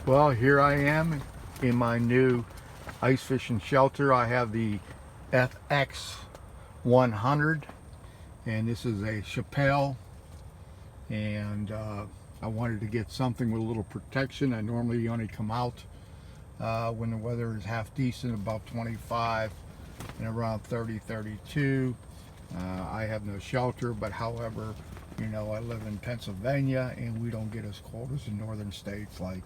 Well, here I am in my new ice fishing shelter. I have the FX100, and this is a Shappell, and I wanted to get something with a little protection. I normally only come out when the weather is half decent, about 25 and around 30, 32. I have no shelter, but however, you know, I live in Pennsylvania and we don't get as cold as the northern states like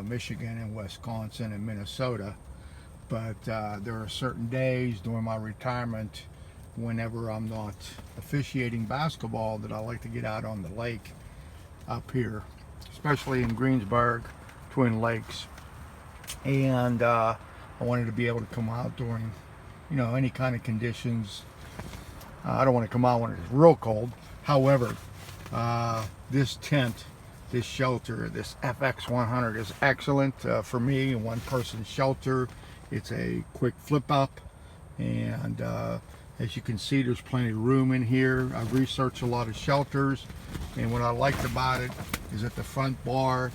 Michigan and Wisconsin and Minnesota. But there are certain days during my retirement, whenever I'm not officiating basketball, that I like to get out on the lake up here, especially in Greensburg, Twin Lakes. And I wanted to be able to come out during, you know, any kind of conditions. I don't want to come out when it's real cold. However, this tent, this shelter, this FX100 is excellent for me, a one-person shelter. It's a quick flip up, and as you can see, there's plenty of room in here. I've researched a lot of shelters, and what I liked about it is that the front bar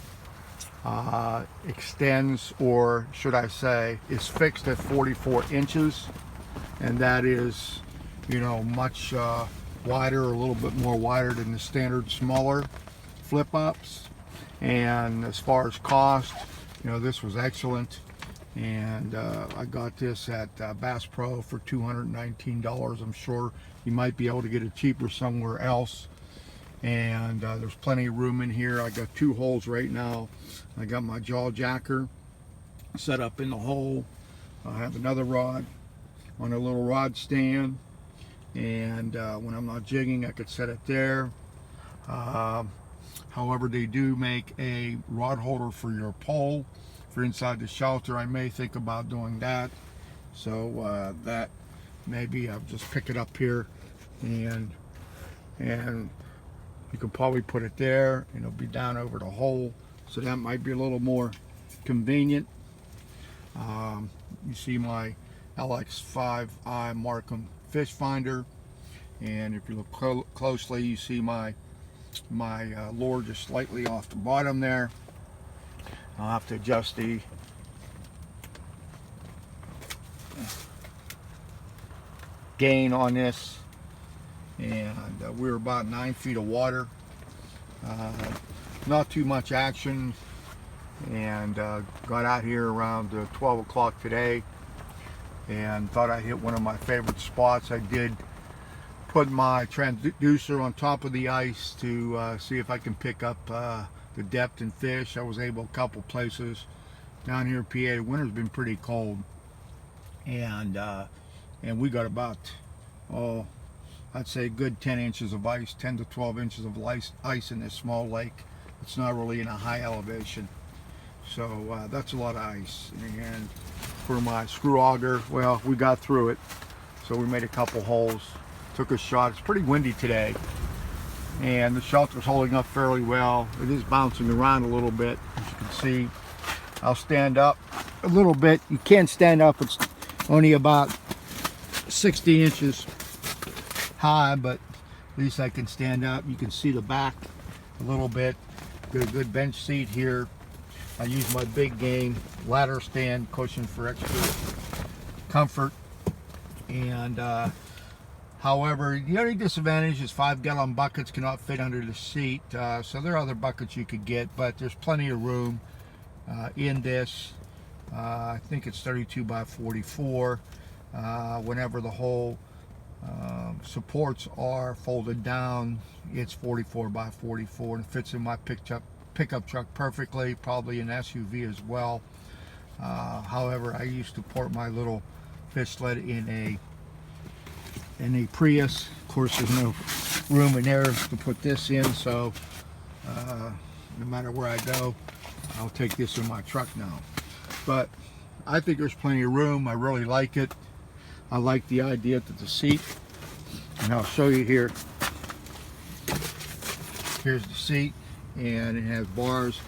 extends, or should I say, is fixed at 44 inches, and that is, you know, much wider, a little bit more wider than the standard smaller flip ups. And as far as cost, you know, this was excellent, and I got this at Bass Pro for $219. I'm sure you might be able to get it cheaper somewhere else. And there's plenty of room in here. I got 2 holes right now. I got my jaw jacker set up in the hole. I have another rod on a little rod stand, and when I'm not jigging, I could set it there. However, they do make a rod holder for your pole for inside the shelter. I may think about doing that, so that maybe I'll just pick it up here, and you can probably put it there, and it'll be down over the hole, so that might be a little more convenient. You see my LX5i Markham fish finder, and if you look closely, you see my lure just slightly off the bottom there. I'll have to adjust the gain on this, and we're about 9 feet of water, not too much action, and got out here around 12 o'clock today and thought I hit one of my favorite spots. I did put my transducer on top of the ice to see if I can pick up the depth and fish. I was able a couple places down here in PA. The winter's been pretty cold, and we got about, oh, I'd say a good 10 inches of ice, 10 to 12 inches of ice in this small lake. It's not really in a high elevation, so that's a lot of ice. And for my screw auger, well, we got through it, so we made a couple holes, took a shot. It's pretty windy today, and the shelter's holding up fairly well. It is bouncing around a little bit, as you can see. I'll stand up a little bit. You can't stand up, it's only about 60 inches high, but at least I can stand up. You can see the back a little bit. Got a good bench seat here. I use my big game ladder stand cushion for extra comfort. And however, the only disadvantage is 5-gallon buckets cannot fit under the seat. So there are other buckets you could get, but there's plenty of room in this. I think it's 32 by 44. Whenever the whole supports are folded down, it's 44 by 44, and fits in my pickup truck perfectly, probably an SUV as well. However, I used to port my little fish sled in a Prius. Of course, there's no room in there to put this in, so no matter where I go, I'll take this in my truck now. But I think there's plenty of room. I really like it. I like the idea that the seat, and I'll show you here. Here's the seat, and it has bars,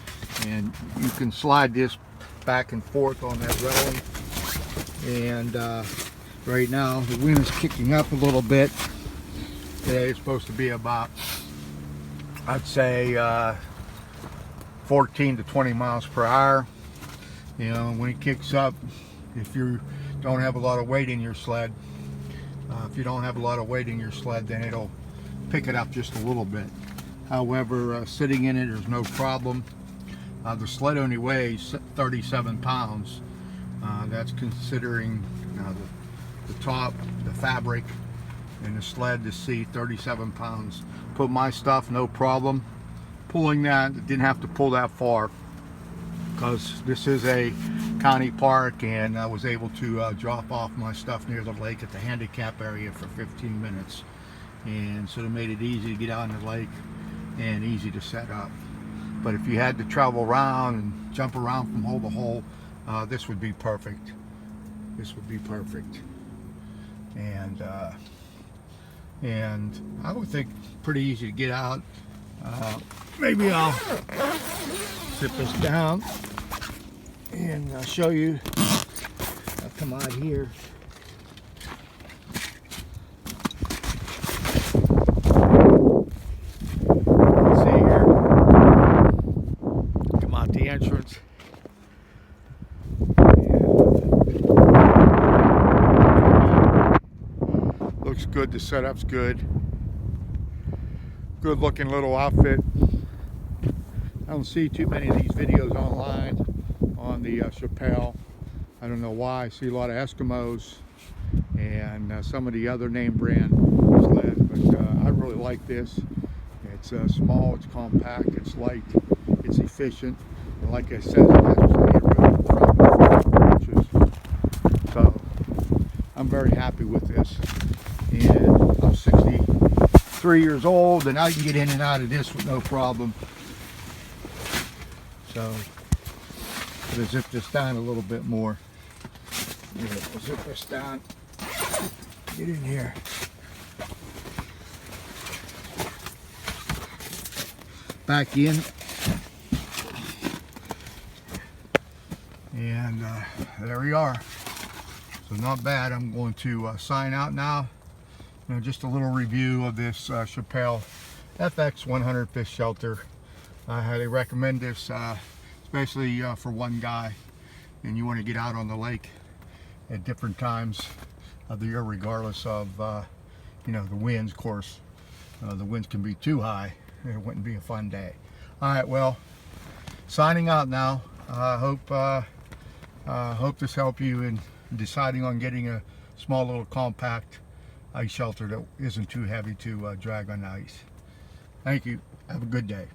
and you can slide this back and forth on that railing. And right now the wind is kicking up a little bit. Today it's supposed to be about, I'd say 14 to 20 miles per hour. You know, when it kicks up, if you don't have a lot of weight in your sled, then it'll pick it up just a little bit. However, sitting in it, there's no problem. The sled only weighs 37 pounds. That's considering the top, the fabric, and the sled, the seat, 37 pounds. Put my stuff, no problem. Pulling that, didn't have to pull that far because this is a county park, and I was able to drop off my stuff near the lake at the handicap area for 15 minutes. And so it made it easy to get out in the lake and easy to set up. But if you had to travel around and jump around from hole to hole, this would be perfect. This would be perfect. And I would think pretty easy to get out. Maybe I'll zip this down and show you. I'll come out here. Let's see here. Come out the entrance. Looks good. The setup's good. Good looking little outfit. I don't see too many of these videos online on the Shappell. I don't know why. I see a lot of Eskimos and some of the other name brand sleds, but I really like this. It's small, it's compact, it's light, it's efficient, and like I said, it has plenty of room in front for branches. So I'm very happy with this, and I'm 63 years old, and I can get in and out of this with no problem. So I'm going to zip this down a little bit more. Yeah, we'll zip this down. Get in here. Back in. And there we are. So not bad. I'm going to sign out now. You know, just a little review of this Shappell FX100 Fish Shelter. I highly recommend this, especially for one guy, and you want to get out on the lake at different times of the year, regardless of you know, the winds. Of course, the winds can be too high, and it wouldn't be a fun day. All right, well, signing out now. Hope this helped you in deciding on getting a small little compact ice shelter that isn't too heavy to drag on the ice. Thank you. Have a good day.